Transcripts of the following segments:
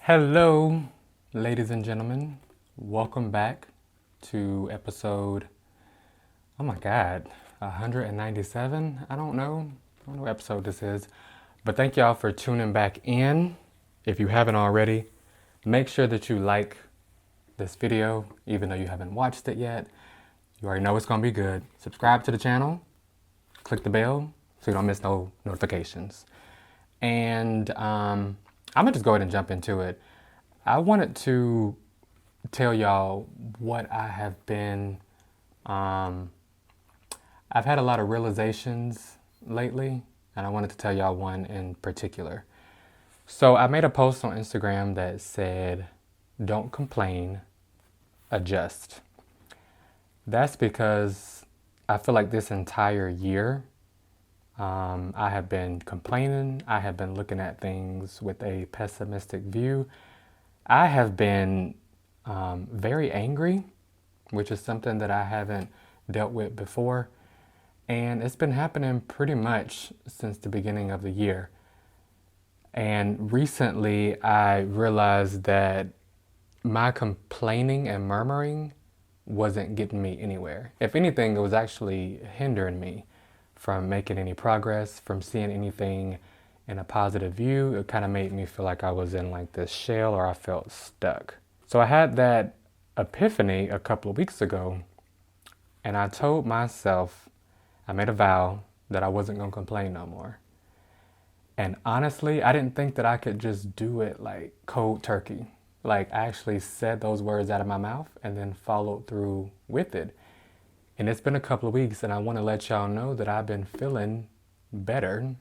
Hello, ladies and gentlemen. Welcome back to episode, oh my God, 197? I don't know. What episode this is. But thank y'all for tuning back in. If you haven't already, make sure that you like this video, even though you haven't watched it yet. You already know it's going to be good. Subscribe to the channel, click the bell so you don't miss no notifications. And I'm going to just go ahead and jump into it. I wanted to tell y'all what I have been, I've had a lot of realizations lately, and I wanted to tell y'all one in particular. So I made a post on Instagram that said, don't complain, adjust. That's because I feel like this entire year, I have been complaining. I have been looking at things with a pessimistic view. I have been very angry, which is something that I haven't dealt with before. And it's been happening pretty much since the beginning of the year. And recently I realized that my complaining and murmuring wasn't getting me anywhere. If anything, it was actually hindering me from making any progress, from seeing anything in a positive view. It kind of made me feel like I was in like this shell, or I felt stuck. So I had that epiphany a couple of weeks ago, and I told myself, I made a vow that I wasn't going to complain no more. And honestly, I didn't think that I could just do it like cold turkey. Like I actually said those words out of my mouth and then followed through with it. And it's been a couple of weeks, and I want to let y'all know that I've been feeling better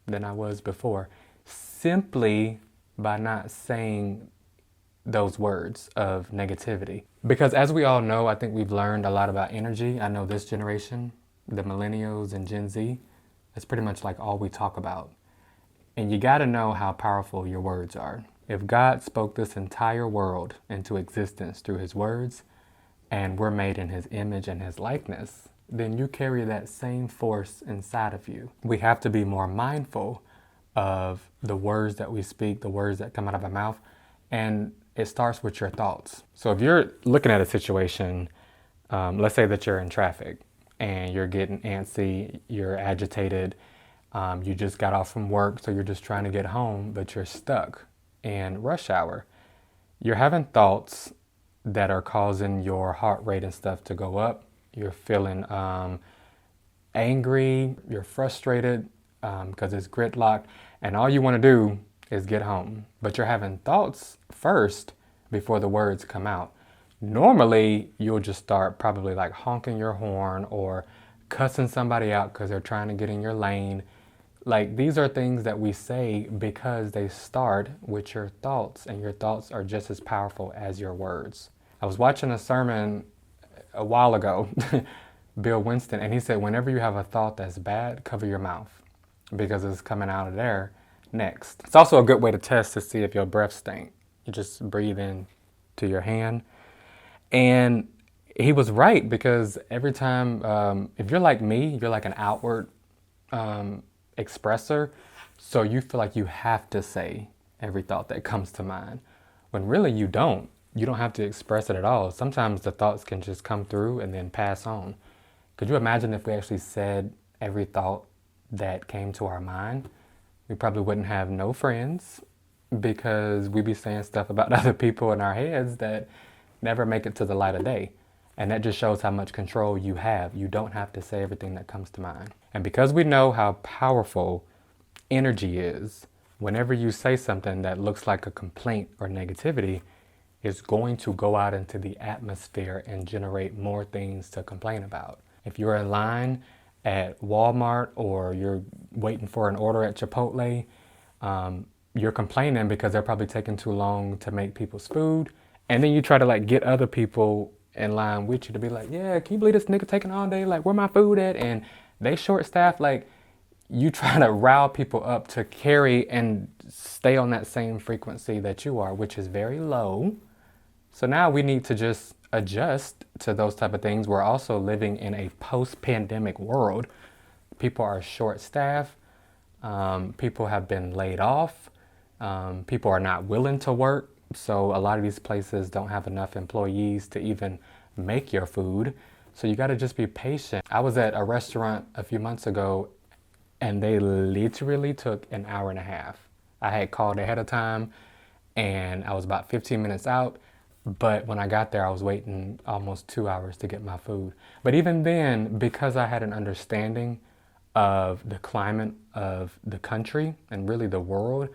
than I was before, simply by not saying those words of negativity. Because as we all know, I think we've learned a lot about energy. I know this generation, the millennials and Gen Z, that's pretty much like all we talk about. And you got to know how powerful your words are. If God spoke this entire world into existence through his words, and we're made in his image and his likeness, then you carry that same force inside of you. We have to be more mindful of the words that we speak, the words that come out of our mouth, and it starts with your thoughts. So if you're looking at a situation, let's say that you're in traffic and you're getting antsy, you're agitated, you just got off from work, so you're just trying to get home, but you're stuck in rush hour. You're having thoughts that are causing your heart rate and stuff to go up. You're feeling angry, you're frustrated because it's gridlock, and all you want to do is get home. But you're having thoughts first before the words come out. Normally, you'll just start probably like honking your horn or cussing somebody out because they're trying to get in your lane. Like, these are things that we say because they start with your thoughts, and your thoughts are just as powerful as your words. I was watching a sermon a while ago, Bill Winston, and he said, whenever you have a thought that's bad, cover your mouth because it's coming out of there next. It's also a good way to test to see if your breath stink. You just breathe in to your hand. And he was right, because every time, if you're like me, you're like an outward expresser. So you feel like you have to say every thought that comes to mind, when really you don't. You don't have to express it at all. Sometimes the thoughts can just come through and then pass on. Could you imagine if we actually said every thought that came to our mind? We probably wouldn't have no friends, because we'd be saying stuff about other people in our heads that never make it to the light of day. And that just shows how much control you have. You don't have to say everything that comes to mind. And because we know how powerful energy is, whenever you say something that looks like a complaint or negativity, it's going to go out into the atmosphere and generate more things to complain about. If you're in line at Walmart, or you're waiting for an order at Chipotle, you're complaining because they're probably taking too long to make people's food. And then you try to like get other people in line with you to be like, yeah, can you believe this nigga taking all day? Like, where my food at? And they short staffed. Like, you try to rile people up to carry and stay on that same frequency that you are, which is very low. So now we need to just adjust to those type of things. We're also living in a post-pandemic world. People are short-staffed. People have been laid off. People are not willing to work, so a lot of these places don't have enough employees to even make your food. So you got to just be patient. I was at a restaurant a few months ago and they literally took an hour and a half. I had called ahead of time and I was about 15 minutes out. But when I got there, I was waiting almost 2 hours to get my food. But even then, because I had an understanding of the climate of the country and really the world,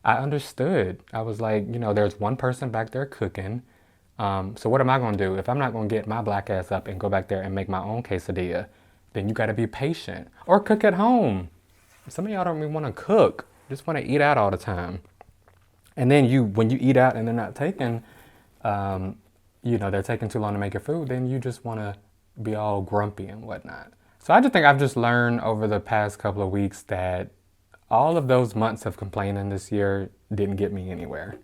I understood. I was like, there's one person back there cooking. So what am I going to do? If I'm not going to get my black ass up and go back there and make my own quesadilla, then you got to be patient or cook at home. Some of y'all don't even want to cook, just want to eat out all the time. And then when you eat out and they're not taking, they're taking too long to make your food, then you just want to be all grumpy and whatnot. So I just think I've just learned over the past couple of weeks that all of those months of complaining this year didn't get me anywhere.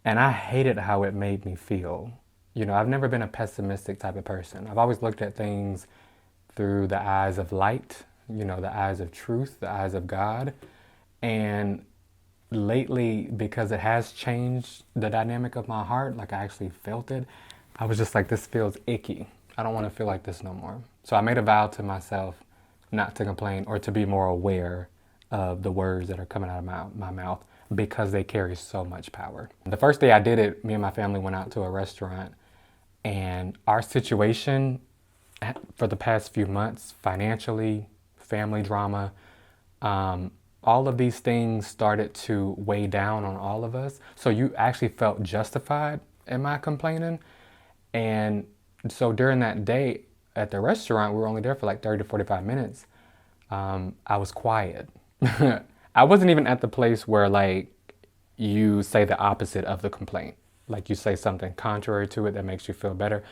And I hated how it made me feel. I've never been a pessimistic type of person. I've always looked at things through the eyes of light, the eyes of truth, the eyes of God. And lately, because it has changed the dynamic of my heart, like I actually felt it, I was just like, this feels icky. I don't want to feel like this no more. So I made a vow to myself not to complain or to be more aware of the words that are coming out of my mouth because they carry so much power. The first day I did it, me and my family went out to a restaurant, and our situation for the past few months, financially, family drama, all of these things started to weigh down on all of us. So you actually felt justified in my complaining. And so during that day at the restaurant, we were only there for like 30 to 45 minutes. I was quiet. I wasn't even at the place where like you say the opposite of the complaint. Like you say something contrary to it that makes you feel better.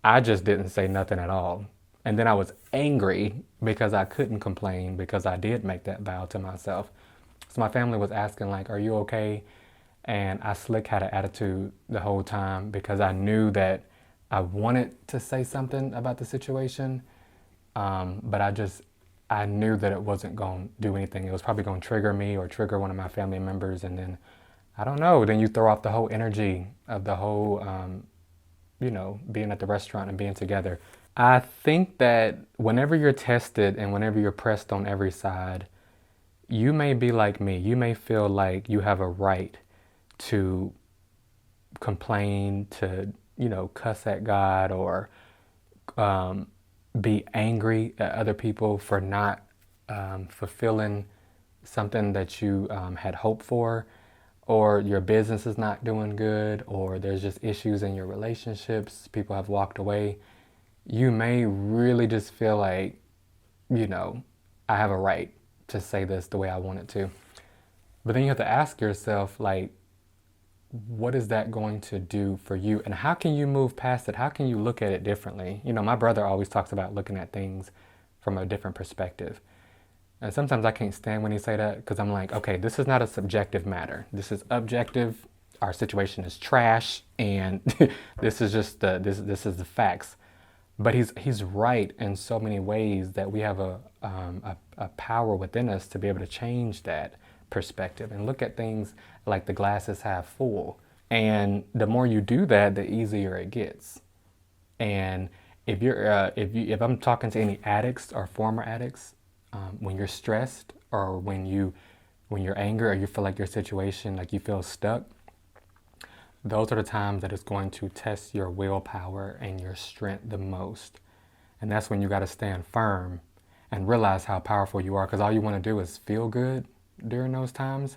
I just didn't say nothing at all. And then I was angry because I couldn't complain because I did make that vow to myself. So my family was asking like, are you okay? And I slick had an attitude the whole time because I knew that I wanted to say something about the situation. But I knew that it wasn't going to do anything. It was probably going to trigger me or trigger one of my family members. And then, I don't know, then you throw off the whole energy of the whole, being at the restaurant and being together. I think that whenever you're tested and whenever you're pressed on every side, you may be like me. You may feel like you have a right to complain, to, cuss at God or be angry at other people for not fulfilling something that you had hoped for, or your business is not doing good, or there's just issues in your relationships, people have walked away. You may really just feel like, I have a right to say this the way I want it to. But then you have to ask yourself, like, what is that going to do for you? And how can you move past it? How can you look at it differently? My brother always talks about looking at things from a different perspective. And sometimes I can't stand when he say that because I'm like, okay, this is not a subjective matter. This is objective. Our situation is trash, and this is just this is the facts. But he's right in so many ways that we have a power within us to be able to change that perspective and look at things like the glass is half full. And the more you do that, the easier it gets. And if I'm talking to any addicts or former addicts, when you're stressed or when you're angry or you feel like your situation, like you feel stuck, those are the times that it's going to test your willpower and your strength the most. And that's when you got to stand firm and realize how powerful you are, because all you want to do is feel good during those times.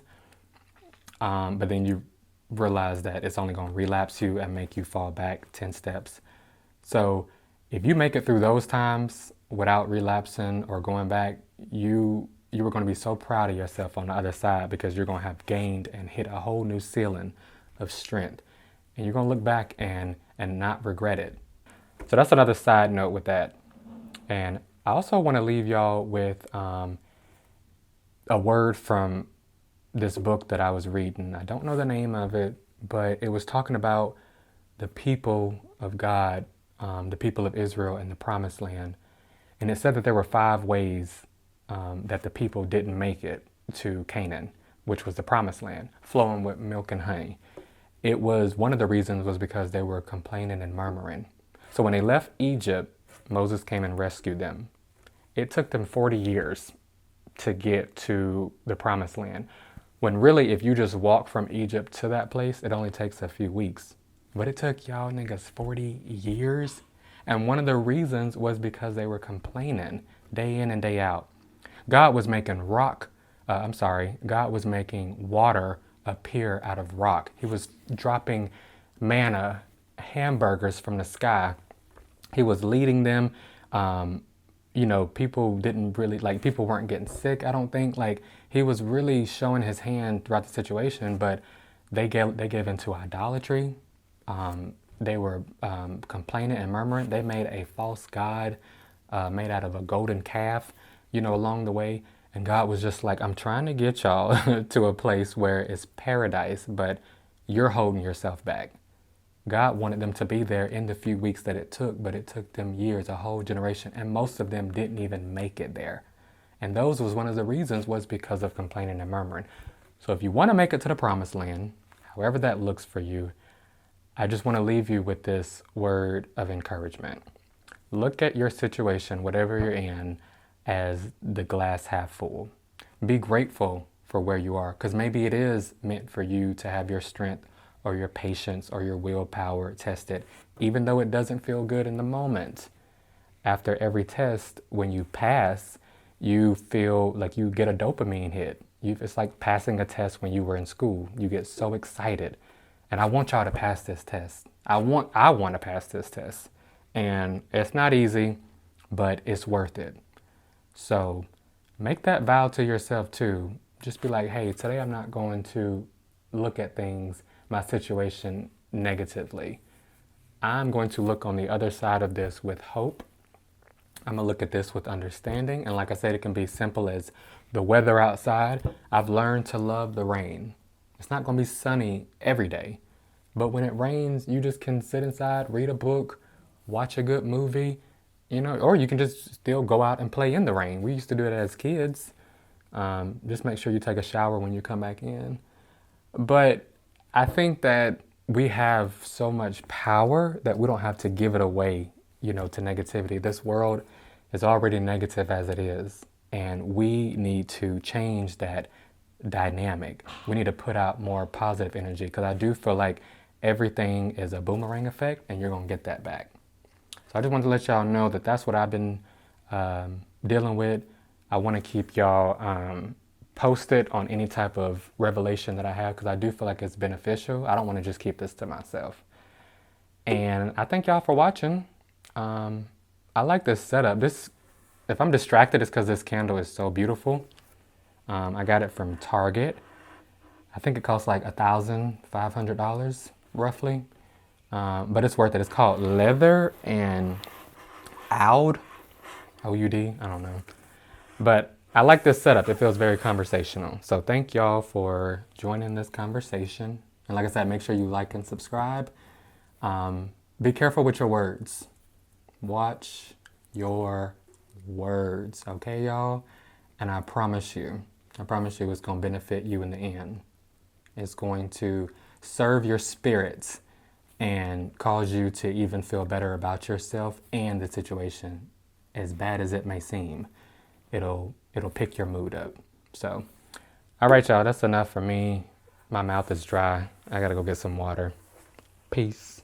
But then you realize that it's only going to relapse you and make you fall back 10 steps. So if you make it through those times without relapsing or going back, you were going to be so proud of yourself on the other side, because you're going to have gained and hit a whole new ceiling of strength. And you're going to look back and not regret it. So that's another side note with that. And I also want to leave y'all with a word from this book that I was reading. I don't know the name of it, but it was talking about the people of God, the people of Israel in the Promised Land. And it said that there were 5 ways that the people didn't make it to Canaan. which was the promised land, flowing with milk and honey. It was one of the reasons was because they were complaining and murmuring. So when they left Egypt, Moses came and rescued them. It took them 40 years to get to the promised land. When really, if you just walk from Egypt to that place, it only takes a few weeks. But it took y'all niggas 40 years. And one of the reasons was because they were complaining day in and day out. God was making God was making water appear out of rock. He was dropping manna, hamburgers from the sky. He was leading them. People didn't really, people weren't getting sick, I don't think. He was really showing his hand throughout the situation, but they gave into idolatry. They were complaining and murmuring. They made a false god made out of a golden calf, along the way. And God was just like, I'm trying to get y'all to a place where it's paradise, but you're holding yourself back. God wanted them to be there in the few weeks that it took, but it took them years, a whole generation, and most of them didn't even make it there. And those was one of the reasons was because of complaining and murmuring. So if you want to make it to the promised land, however that looks for you, I just want to leave you with this word of encouragement. Look at your situation, whatever you're in, as the glass half full. Be grateful for where you are, because maybe it is meant for you to have your strength or your patience or your willpower tested, even though it doesn't feel good in the moment. After every test, when you pass, you feel like you get a dopamine hit. It's like passing a test when you were in school. You get so excited. And I want y'all to pass this test. I want to pass this test. And it's not easy, but it's worth it. So make that vow to yourself too. Just be like, hey, today I'm not going to look at things, my situation, negatively. I'm going to look on the other side of this with hope. I'm going to look at this with understanding. And like I said, it can be simple as the weather outside. I've learned to love the rain. It's not going to be sunny every day. But when it rains, you just can sit inside, read a book, watch a good movie, or you can just still go out and play in the rain. We used to do it as kids. Just make sure you take a shower when you come back in. But I think that we have so much power that we don't have to give it away, to negativity. This world is already negative as it is. And we need to change that dynamic. We need to put out more positive energy, because I do feel like everything is a boomerang effect and you're going to get that back. So I just wanted to let y'all know that that's what I've been dealing with. I want to keep y'all posted on any type of revelation that I have, because I do feel like it's beneficial. I don't want to just keep this to myself. And I thank y'all for watching. I like this setup. If I'm distracted, it's because this candle is so beautiful. I got it from Target. I think it costs like $1,500 roughly. But it's worth it. It's called Leather and Oud. O-U-D, I don't know. But I like this setup. It feels very conversational. So thank y'all for joining this conversation. And like I said, make sure you like and subscribe. Be careful with your words. Watch your words, okay, y'all? And I promise you it's going to benefit you in the end. It's going to serve your spirits and cause you to even feel better about yourself and the situation. As bad as it may seem, it'll pick your mood up. So, all right, y'all, that's enough for me. My mouth is dry. I gotta go get some water. Peace.